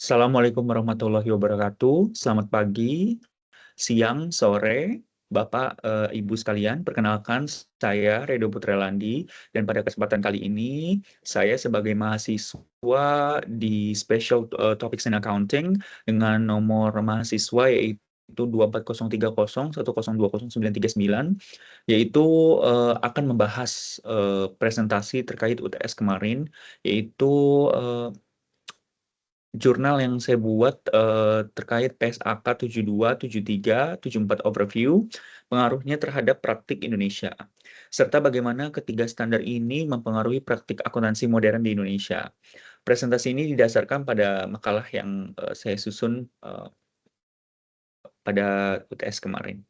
Assalamualaikum warahmatullahi wabarakatuh. Selamat pagi, siang, sore, Bapak, Ibu sekalian. Perkenalkan, saya Redo Putrelandi, dan pada kesempatan kali ini, saya sebagai mahasiswa di Special Topics in Accounting dengan nomor mahasiswa yaitu 24030102029, yaitu akan membahas presentasi terkait UTS kemarin, yaitu jurnal yang saya buat terkait PSAK 72, 73, 74 Overview, pengaruhnya terhadap praktik Indonesia, serta bagaimana ketiga standar ini mempengaruhi praktik akuntansi modern di Indonesia. Presentasi ini didasarkan pada makalah yang saya susun pada UTS kemarin.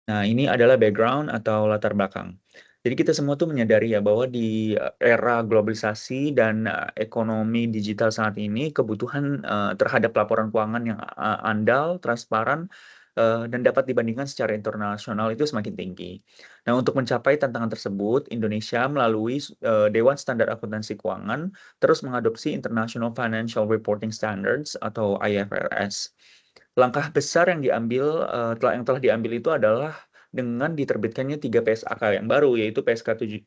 Nah, ini adalah background atau latar belakang. Jadi kita semua tuh menyadari ya bahwa di era globalisasi dan ekonomi digital saat ini kebutuhan terhadap laporan keuangan yang andal, transparan, dan dapat dibandingkan secara internasional itu semakin tinggi. Nah, untuk mencapai tantangan tersebut, Indonesia melalui Dewan Standar Akuntansi Keuangan terus mengadopsi International Financial Reporting Standards atau IFRS. Langkah besar yang telah diambil itu adalah dengan diterbitkannya 3 PSAK yang baru, yaitu PSK 72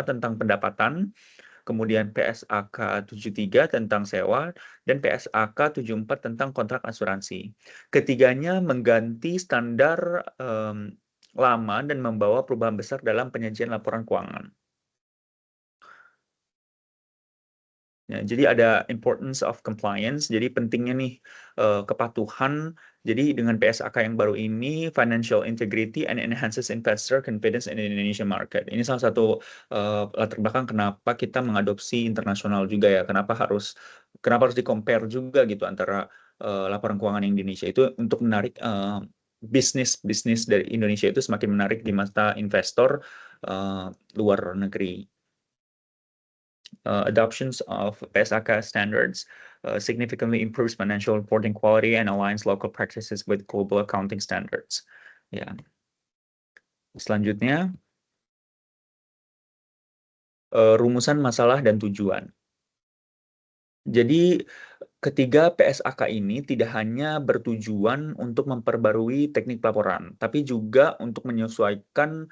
tentang pendapatan, kemudian PSAK 73 tentang sewa, dan PSAK 74 tentang kontrak asuransi. Ketiganya mengganti standar lama dan membawa perubahan besar dalam penyajian laporan keuangan. Ya, jadi ada importance of compliance, jadi pentingnya nih kepatuhan. Jadi dengan PSAK yang baru ini, financial integrity and enhances investor confidence in the Indonesian market. Ini salah satu latar belakang kenapa kita mengadopsi internasional juga ya. Kenapa harus di-compare juga gitu antara laporan keuangan Indonesia itu untuk menarik bisnis dari Indonesia itu semakin menarik di mata investor luar negeri. Adoptions of PSAK standards significantly improves financial reporting quality and aligns local practices with global accounting standards. Ya. Selanjutnya, rumusan masalah dan tujuan. Jadi, ketiga PSAK ini tidak hanya bertujuan untuk memperbarui teknik pelaporan, tapi juga untuk menyesuaikan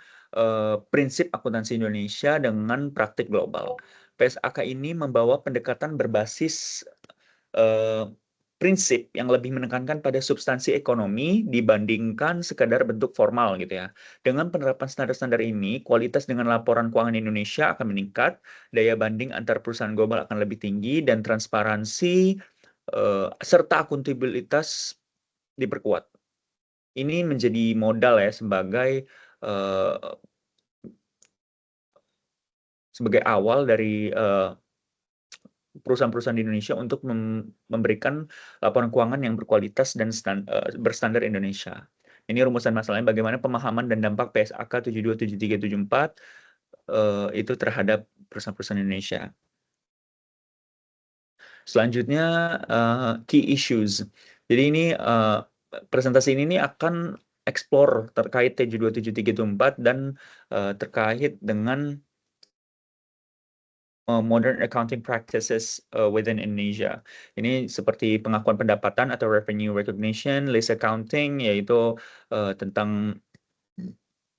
prinsip akuntansi Indonesia dengan praktik global. PSAK ini membawa pendekatan berbasis prinsip yang lebih menekankan pada substansi ekonomi dibandingkan sekadar bentuk formal gitu ya. Dengan penerapan standar-standar ini, kualitas dengan laporan keuangan Indonesia akan meningkat, daya banding antar perusahaan global akan lebih tinggi, dan transparansi serta akuntabilitas diperkuat. Ini menjadi modal ya sebagai awal dari perusahaan-perusahaan di Indonesia untuk memberikan laporan keuangan yang berkualitas dan berstandar Indonesia. Ini rumusan masalahnya bagaimana pemahaman dan dampak PSAK 72, 73, 74 itu terhadap perusahaan-perusahaan Indonesia. Selanjutnya key issues. Jadi ini presentasi ini akan explore terkait T72, 73, 74 dan terkait dengan modern accounting practices within Indonesia. Ini seperti pengakuan pendapatan atau revenue recognition, lease accounting, yaitu tentang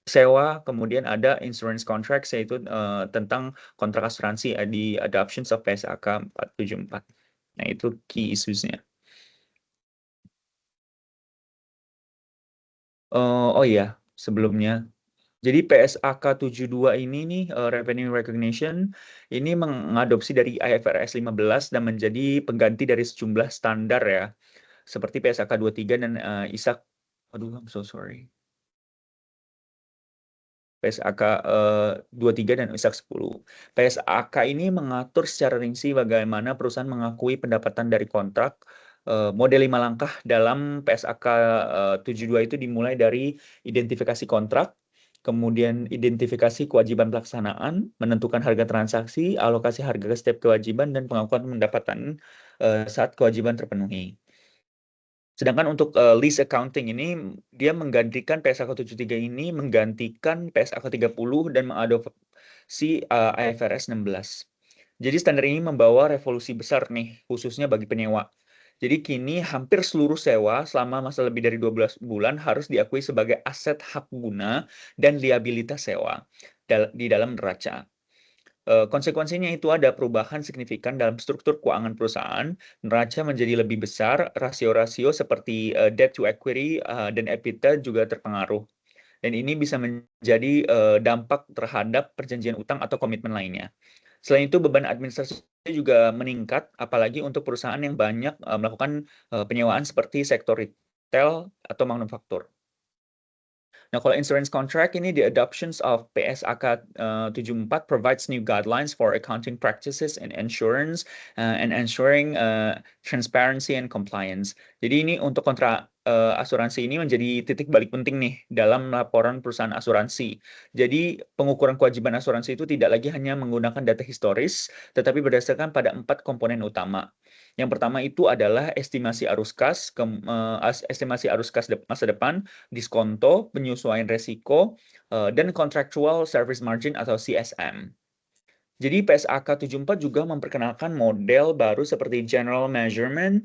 sewa, kemudian ada insurance contracts, yaitu tentang kontrak asuransi di adoptions of PSAK 474. Nah, itu key issues-nya. Oh iya, sebelumnya. Jadi PSAK 72 ini nih, Revenue Recognition, ini mengadopsi dari IFRS 15 dan menjadi pengganti dari sejumlah standar ya, seperti PSAK 23 dan ISAK, aduh I'm so sorry, PSAK 23 dan ISAK 10. PSAK ini mengatur secara rinci bagaimana perusahaan mengakui pendapatan dari kontrak. Model 5 langkah dalam PSAK 72 itu dimulai dari identifikasi kontrak, kemudian identifikasi kewajiban pelaksanaan, menentukan harga transaksi, alokasi harga ke setiap kewajiban, dan pengakuan pendapatan saat kewajiban terpenuhi. Sedangkan untuk lease accounting ini, dia menggantikan PSAK 73 ini, menggantikan PSAK 30 dan mengadopsi IFRS 16. Jadi standar ini membawa revolusi besar nih, khususnya bagi penyewa. Jadi kini hampir seluruh sewa selama masa lebih dari 12 bulan harus diakui sebagai aset hak guna dan liabilitas sewa di dalam neraca. Konsekuensinya itu ada perubahan signifikan dalam struktur keuangan perusahaan, neraca menjadi lebih besar, rasio-rasio seperti debt to equity dan EBITDA juga terpengaruh. Dan ini bisa menjadi dampak terhadap perjanjian utang atau komitmen lainnya. Selain itu, beban administrasi juga meningkat, apalagi untuk perusahaan yang banyak melakukan penyewaan seperti sektor retail atau manufaktur. Nah, kalau insurance contract ini, the adoptions of PSAK 74 provides new guidelines for accounting practices in insurance and ensuring transparency and compliance. Jadi ini untuk kontrak asuransi ini menjadi titik balik penting nih dalam laporan perusahaan asuransi. Jadi pengukuran kewajiban asuransi itu tidak lagi hanya menggunakan data historis, tetapi berdasarkan pada 4 komponen utama. Yang pertama itu adalah estimasi arus kas, masa depan, diskonto, penyesuaian resiko, dan contractual service margin atau CSM. Jadi PSAK 74 juga memperkenalkan model baru seperti General Measurement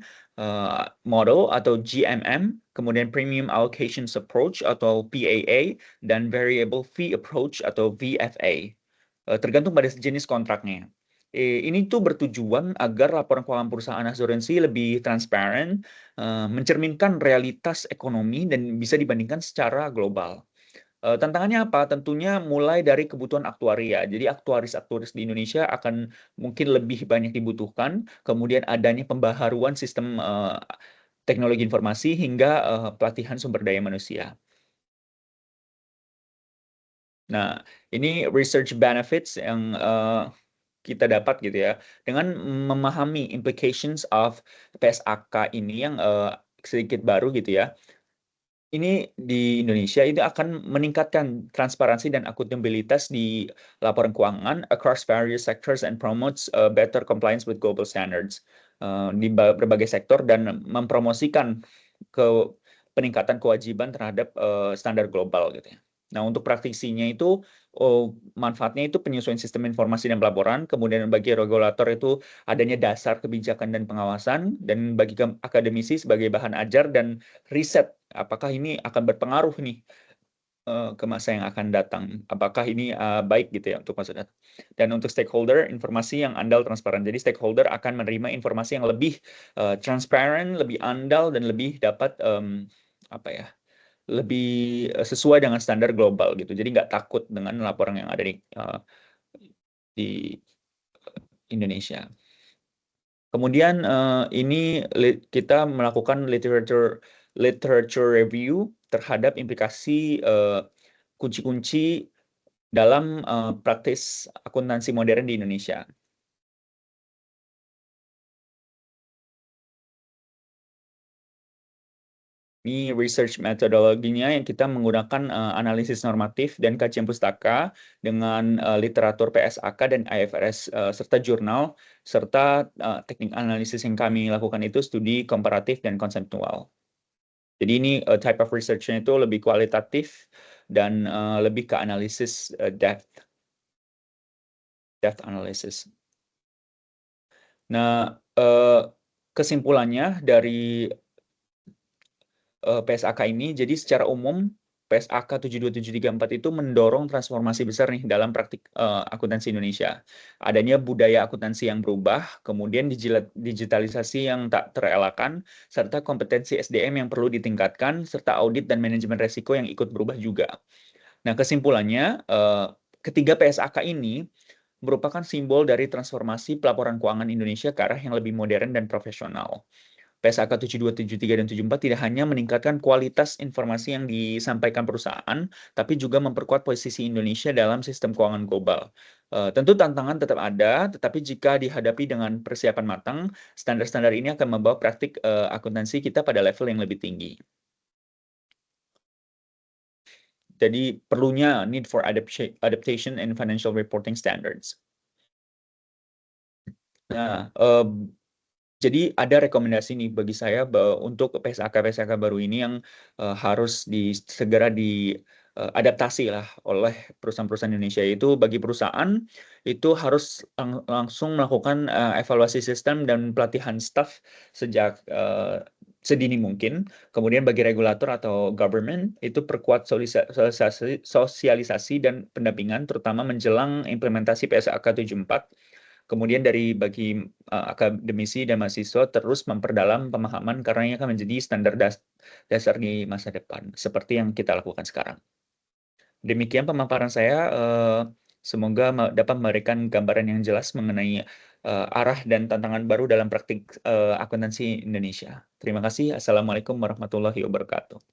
Model atau GMM, kemudian Premium Allocations Approach atau PAA, dan Variable Fee Approach atau VFA. Tergantung pada jenis kontraknya. Ini tuh bertujuan agar laporan keuangan perusahaan asuransi lebih transparan, mencerminkan realitas ekonomi dan bisa dibandingkan secara global. Tantangannya apa? Tentunya mulai dari kebutuhan aktuaria. Jadi aktuaris-aktuaris di Indonesia akan mungkin lebih banyak dibutuhkan, kemudian adanya pembaharuan sistem teknologi informasi hingga pelatihan sumber daya manusia. Nah, ini research benefits yang kita dapat gitu ya. Dengan memahami implications of PSAK ini yang sedikit baru gitu ya. Ini di Indonesia itu akan meningkatkan transparansi dan akuntabilitas di laporan keuangan across various sectors and promotes better compliance with global standards di berbagai sektor dan mempromosikan ke peningkatan kewajiban terhadap standar global gitu ya. Nah, untuk praktisinya itu manfaatnya itu penyesuaian sistem informasi dan pelaporan, kemudian bagi regulator itu adanya dasar kebijakan dan pengawasan, dan bagi akademisi sebagai bahan ajar dan riset apakah ini akan berpengaruh nih ke masa yang akan datang. Apakah ini baik gitu ya untuk masa datang. Dan untuk stakeholder, informasi yang andal transparan. Jadi stakeholder akan menerima informasi yang lebih transparan, lebih andal dan lebih dapat apa ya? Lebih sesuai dengan standar global gitu. Jadi nggak takut dengan laporan yang ada di Indonesia. Kemudian ini kita melakukan literature review terhadap implikasi kunci-kunci dalam praktis akuntansi modern di Indonesia. Ini research metodologinya yang kita menggunakan analisis normatif dan kajian pustaka dengan literatur PSAK dan IFRS serta jurnal, serta teknik analisis yang kami lakukan itu studi komparatif dan konseptual. Jadi ini type of research-nya itu lebih kualitatif dan lebih ke analisis depth analysis. Nah, kesimpulannya dari PSAK ini, jadi secara umum PSAK 72734 itu mendorong transformasi besar nih dalam praktik akuntansi Indonesia. Adanya budaya akuntansi yang berubah, kemudian digitalisasi yang tak terelakkan, serta kompetensi SDM yang perlu ditingkatkan, serta audit dan manajemen resiko yang ikut berubah juga. Nah, kesimpulannya, ketiga PSAK ini merupakan simbol dari transformasi pelaporan keuangan Indonesia ke arah yang lebih modern dan profesional. PSAK 7273 dan 74 tidak hanya meningkatkan kualitas informasi yang disampaikan perusahaan, tapi juga memperkuat posisi Indonesia dalam sistem keuangan global. Tentu tantangan tetap ada, tetapi jika dihadapi dengan persiapan matang, standar-standar ini akan membawa praktik akuntansi kita pada level yang lebih tinggi. Jadi perlunya need for adaptation and financial reporting standards. Nah, jadi ada rekomendasi nih bagi saya untuk PSAK baru ini yang harus segera adaptasi lah oleh perusahaan-perusahaan Indonesia. Itu bagi perusahaan, itu harus langsung melakukan, evaluasi sistem dan pelatihan staf sejak, sedini mungkin. Kemudian bagi regulator atau government, itu perkuat sosialisasi dan pendampingan, terutama menjelang implementasi PSAK 74. Kemudian bagi akademisi dan mahasiswa terus memperdalam pemahaman karena ini akan menjadi standar dasar di masa depan, seperti yang kita lakukan sekarang. Demikian pemaparan saya, semoga dapat memberikan gambaran yang jelas mengenai, arah dan tantangan baru dalam praktik, akuntansi Indonesia. Terima kasih. Assalamualaikum warahmatullahi wabarakatuh.